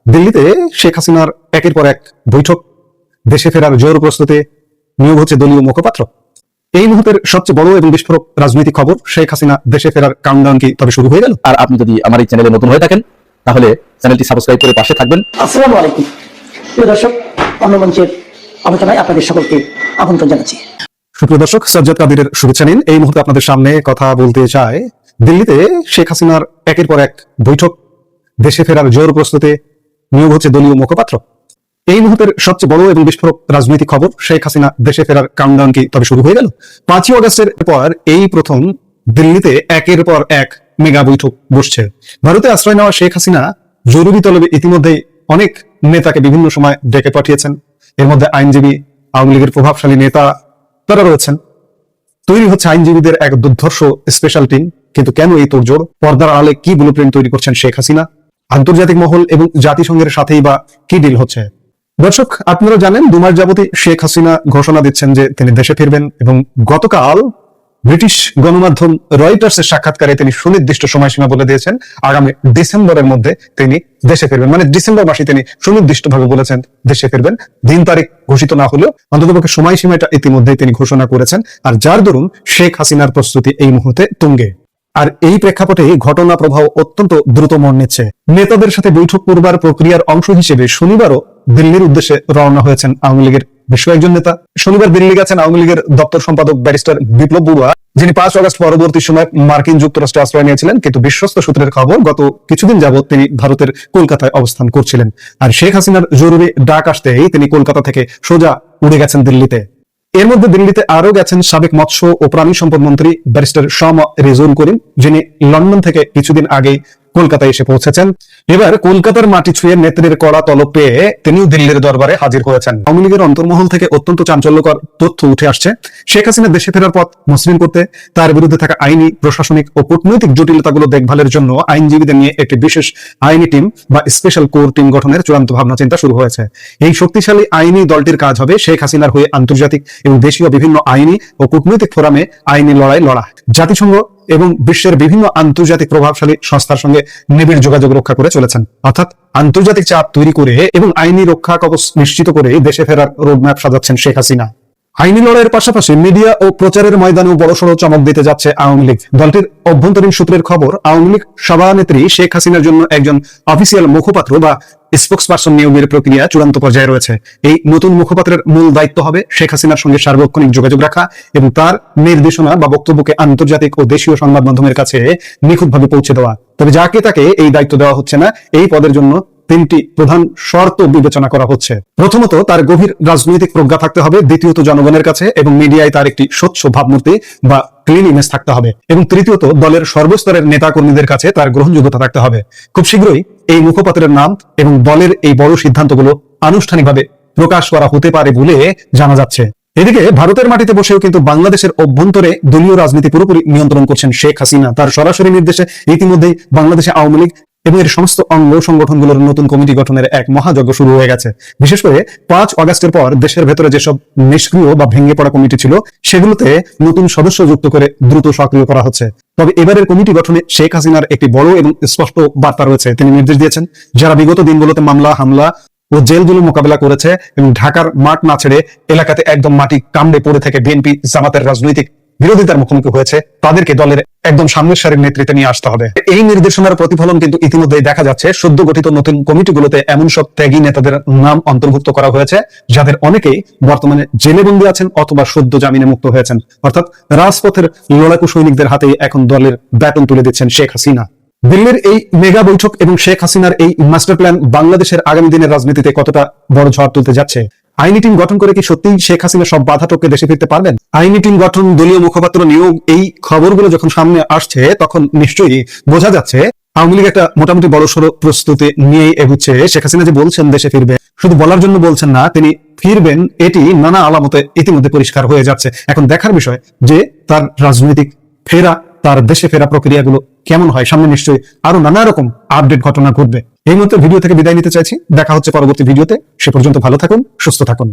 দিল্লিতে শেখ হাসিনার একের পর এক বৈঠক, দেশে ফেরার জোর প্রস্তুতি, নিয়োগ হচ্ছে দলীয় মুখপাত্র। এই মুহূর্তের সবচেয়ে বড় এবং বিস্ফোরক রাজনৈতিক খবর, শেখ হাসিনা দেশে ফেরার কাউন্টডাউন কি তবে শুরু হয়ে গেল? আর আপনি যদি আমার এই চ্যানেলে নতুন হয়ে থাকেন তাহলে চ্যানেলটি সাবস্ক্রাইব করে পাশে থাকবেন। আসসালামু আলাইকুম প্রিয় দর্শক, অন্য মঞ্চের আলোচনায় আপনাদের সকলকে আমন্ত্রণ জানাচ্ছি। সুপ্রিয় দর্শক, সাজ্জাদ কাদিরের শুভেচ্ছা নিন। এই মুহূর্তে আপনাদের সামনে কথা বলতে চাই দিল্লিতে শেখ হাসিনার একের পর এক বৈঠক, দেশে ফেরার জোর প্রস্তুতি, নিয়োগ হচ্ছে দলীয় মুখপাত্র। এই মুহূর্তের সবচেয়ে বড় এবং বিস্ফোরক রাজনৈতিক খবর, শেখ হাসিনা দেশে ফেরার কাউন্টডাউন কি তবে শুরু হয়ে গেল? 5ই অগস্টের পর এই প্রথম দিল্লিতে একের পর এক মেগা বৈঠক বসছে। ভারতে আশ্রয় নেওয়া শেখ হাসিনা জরুরি তলবে ইতিমধ্যেই অনেক নেতাকে বিভিন্ন সময় ডেকে পাঠিয়েছেন। এর মধ্যে আইনজীবী, আওয়ামী লীগের প্রভাবশালী নেতা তারা রয়েছেন। তৈরি হচ্ছে আইনজীবীদের এক দুর্ধর্ষ স্পেশাল টিম। কিন্তু কেন এই তোড়জোড়? পর্দার আড়ালে কি ব্লুপ্রিন্ট তৈরি করছেন শেখ হাসিনা? আন্তর্জাতিক মহল এবং জাতিসংঘের সাথেই বা কি ডিল হচ্ছে? দর্শক, আপনারা জানেন 2 মাস যাবতই শেখ হাসিনা ঘোষণা দিচ্ছেন যে তিনি দেশে ফিরবেন, এবং গতকাল ব্রিটিশ গণমাধ্যম রয়টার্সের সাক্ষাৎকারে তিনি সুনির্দিষ্ট সময়সীমা বলে দিয়েছেন আগামী ডিসেম্বরের মধ্যে তিনি দেশে ফিরবেন। মানে ডিসেম্বর মাসে তিনি সুনির্দিষ্টভাবে বলেছেন দেশে ফিরবেন। দিন তারিখ ঘোষিত না হলেও অন্ততপক্ষে সময়সীমাটা ইতিমধ্যেই তিনি ঘোষণা করেছেন, আর যার দরুন শেখ হাসিনার প্রস্তুতি এই মুহূর্তে তুঙ্গে। আর এই প্রেক্ষাপটে ঘটনা প্রবাহ অত্যন্ত দ্রুত মোড় নিচ্ছে। নেতাদের সাথে বৈঠক করবার প্রক্রিয়ার অংশ হিসেবে শনিবারও দিল্লির উদ্দেশ্যে রওনা হয়েছেন আওয়ামী লীগের বেশ কয়েকজন নেতা। শনিবার দিল্লি গেছেন আওয়ামী লীগের দপ্তর সম্পাদক ব্যারিস্টার বিপ্লব বড়ুয়া, যিনি 5 অগস্ট পরবর্তী সময় মার্কিন যুক্তরাষ্ট্রে আশ্রয় নিয়েছিলেন, কিন্তু বিশ্বস্ত সূত্রের খবর গত কিছুদিন যাবৎ তিনি ভারতের কলকাতায় অবস্থান করছিলেন। আর শেখ হাসিনার জরুরি ডাক আসতেই তিনি কলকাতা থেকে সোজা উড়ে গেছেন দিল্লিতে। এর মধ্যে দিল্লিতে আরো গেছেন সাবেক মৎস্য ও প্রাণী সম্পদ মন্ত্রী ব্যারিস্টার শাহ রেজুল করিম, যিনি লন্ডন থেকে কিছুদিন আগেই কলকাতায় এসে পৌঁছেছেন। এবার কলকাতার মাটি ছুঁয়ে নেত্রীর কড়া তলব পেয়ে তিনিও দিল্লির দরবারে হাজির হয়েছেন। আওয়ামী লীগের অন্তর্মহল থেকে অত্যন্ত চাঞ্চল্যকর তথ্য উঠে আসছে। শেখ হাসিনা দেশে ফেরার পথ মসৃণ করতে তার বিরুদ্ধে থাকা আইনি, প্রশাসনিক ও কূটনৈতিক জটিলতাগুলো দেখভালের জন্য আইনজীবীদের নিয়ে একটি বিশেষ আইনি টিম বা স্পেশাল কোর টিম গঠনের চূড়ান্ত ভাবনা চিন্তা শুরু হয়েছে। এই শক্তিশালী আইনি দলটির কাজ হবে শেখ হাসিনার হয়ে আন্তর্জাতিক এবং দেশীয় বিভিন্ন আইনি ও কূটনৈতিক ফোরামে আইনি লড়াই লড়া, জাতিসংঘ এবং বিশ্বের বিভিন্ন আন্তর্জাতিক প্রভাবশালী সংস্থার সঙ্গে নিবিড় যোগাযোগ রক্ষা করে চলেছেন। অর্থাৎ আন্তর্জাতিক চাপ তৈরি করে এবং আইনি রক্ষা কবচ নিশ্চিত করে দেশে ফেরার রোডম্যাপ সাজাচ্ছেন শেখ হাসিনা। আইনি লড়াইয়ের পাশাপাশি মিডিয়া ও প্রচারের ময়দানেও বড়সড় চমক দিতে যাচ্ছে আওয়ামী লীগ। দলটির অভ্যন্তরীণ সূত্রের খবর, আওয়ামী লীগ সভানেত্রী শেখ হাসিনার জন্য একজন অফিসিয়াল মুখপাত্র বা স্পোক্সপারসন নিয়োগের প্রক্রিয়া চূড়ান্ত পর্যায়ে রয়েছে। এই নতুন মুখপাত্রের মূল দায়িত্ব হবে শেখ হাসিনার সঙ্গে সার্বক্ষণিক যোগাযোগ রাখা এবং তার নির্দেশনা বা বক্তব্যকে আন্তর্জাতিক ও দেশীয় সংবাদ মাধ্যমের কাছে নিখুঁতভাবে পৌঁছে দেওয়া। তবে যাকে তাকে এই দায়িত্ব দেওয়া হচ্ছে না। এই পদের জন্য 3টি প্রধান শর্ত বিবেচনা করা হচ্ছে। প্রথমত, তার গভীর রাজনৈতিক প্রজ্ঞা থাকতে হবে। দ্বিতীয়ত, জনগণের কাছে এবং মিডিয়ায় তার একটি স্বচ্ছ ভাবমূর্তি বা ক্লিন ইমেজ থাকতে হবে। এবং তৃতীয়ত, দলের সর্বস্তরের নেতা কর্মীদের কাছে তার গ্রহণযোগ্যতা থাকতে হবে। খুব শীঘ্রই এই মুখপাত্রের নাম এবং দলের এই বড় সিদ্ধান্তগুলো আনুষ্ঠানিকভাবে প্রকাশ করা হতে পারে বলে জানা যাচ্ছে। এদিকে ভারতের মাটিতে বসেও কিন্তু বাংলাদেশের অভ্যন্তরে দলীয় রাজনীতি পুরোপুরি নিয়ন্ত্রণ করছেন শেখ হাসিনা। তার সরাসরি নির্দেশে ইতিমধ্যেই বাংলাদেশে আওয়ামী লীগ এবং এর সমস্ত অঙ্গ সংগঠনগুলোর নতুন কমিটি গঠনের এক মহাযজ্ঞ শুরু হয়ে গেছে। বিশেষ করে 5 অগস্টের পর দেশের ভেতরে যেসব নিষ্ক্রিয় বা ভেঙে পড়া কমিটি ছিল সেগুলোতে নতুন সদস্য যুক্ত করে দ্রুত সক্রিয় করা হচ্ছে। তবে এবারের কমিটি গঠনে শেখ হাসিনার একটি বড় এবং স্পষ্ট বার্তা রয়েছে। তিনি নির্দেশ দিয়েছেন, যারা বিগত দিনগুলোতে মামলা, হামলা ও জেলগুলো মোকাবেলা করেছে এবং ঢাকার মাঠ না ছেড়ে এলাকাতে একদম মাটি কামড়ে পড়ে থেকে বিএনপি জামাতের রাজনৈতিক বিরোধিতার মুখোমুখি হয়েছে, তাদেরকে দলের একদম সামনের সারির নেতৃত্বে নিয়ে আসতে হবে। এই নির্দেশনার প্রতিফলন কিন্তু ইতিমধ্যেই দেখা যাচ্ছে। সদ্য গঠিত নতুন কমিটিগুলোতে এমন সব ত্যাগী নেতাদের নাম অন্তর্ভুক্ত করা হয়েছে যাদের অনেকেই বর্তমানে জেলে বন্দী আছেন অথবা সদ্য জামিনে মুক্ত হয়েছেন। অর্থাৎ রাজপথের লড়াকু সৈনিকদের হাতেই এখন দলের ব্যাটন তুলে দিচ্ছেন শেখ হাসিনা। দিল্লির এই মেগা বৈঠক এবং শেখ হাসিনার এই মাস্টার প্ল্যান বাংলাদেশের আগামী দিনের রাজনীতিতে কতটা বড় ঝড় তুলতে যাচ্ছে? আইনি টিম গঠন করে কি সত্যিই শেখ হাসিনা সব বাধা টপকে দেশে ফিরতে পারবেন? আইনি টিম গঠন, দলীয় মুখপাত্র নিয়োগ, এই খবরগুলো যখন সামনে আসছে তখন নিশ্চয়ই বোঝা যাচ্ছে আওয়ামী লীগ একটা মোটামুটি বড়সড় প্রস্তুতি নিয়েই এগুচ্ছে। শেখ হাসিনা যে বলছেন দেশে ফিরবে, শুধু বলার জন্য বলছেন না, তিনি ফিরবেন এটি নানা আলামতে ইতিমধ্যে পরিষ্কার হয়ে যাচ্ছে। এখন দেখার বিষয় যে তার রাজনৈতিক ফেরা, তার দেশে ফেরা প্রক্রিয়াগুলো কেমন হয়। সামনে নিশ্চয়ই আরো নানা রকম আপডেট ঘটনা ঘটবে। এই মুহূর্তে ভিডিও থেকে বিদায় নিতে চাইছি। দেখা হচ্ছে পরবর্তী ভিডিওতে। সে পর্যন্ত ভালো থাকুন, সুস্থ থাকুন।